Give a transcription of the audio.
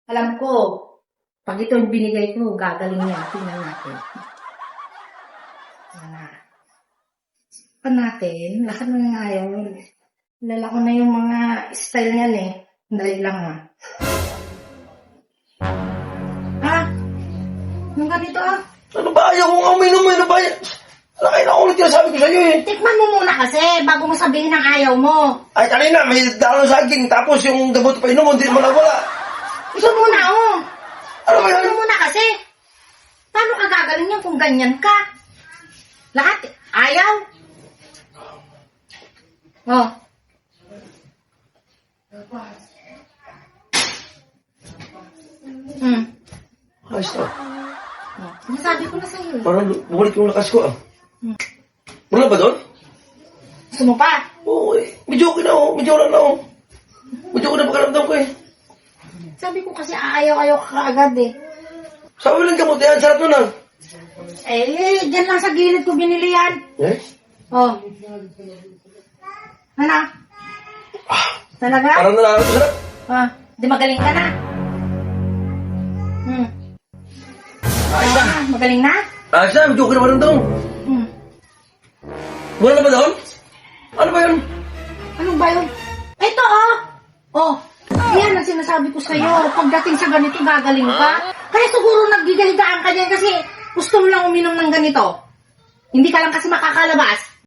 Alam ko, pag ito yung binigay ko, gagaling yan. Tingnan natin. Natin, lahat ng ngayon, lala ko na yung mga style niyan eh. Dahil lang yung ganito Ano ba? Ayaw kong uminom mo. Ano ba? Nakain ako ulit yung sabi ko sa'yo eh. Tikman mo muna kasi, bago mo sabihin ang ayaw mo. Ay, kanina, may dalawang saging. Tapos yung dabot pa inom mo, hindi mo nawala. Ito muna Ano ba yan? Ito muna kasi. Paano ka gagaling yan kung ganyan ka? Lahat, ayaw. Ayos na. Nasabi ko na sa'yo eh. Parang bumalik yung lakas ko ah. Wala ba doon? Gusto mo pa? Oo eh. Medyo okay na oh. Medyo lang na oh. Medyo okay na pakaramdam ko eh. Sabi ko kasi ayaw ka agad eh. Sabi lang gamot yan. Sarap nun ah. Dyan lang sa gilid ko binili yan. Eh? Ano? Talaga? Parang nalala ko sarap. Di magaling ka na. Ayos na. Magaling na? Ayos na. Medyo okay na pakaramdam. Wala na ba doon? Ano ba yun? Ano ba yun? Ito yan ang sinasabi ko sa'yo. Pagdating sa ganito, gagaling ka. Kaya siguro naggigahigaan ka dyan kasi gusto mo lang uminom ng ganito. Hindi ka lang kasi makakalabas.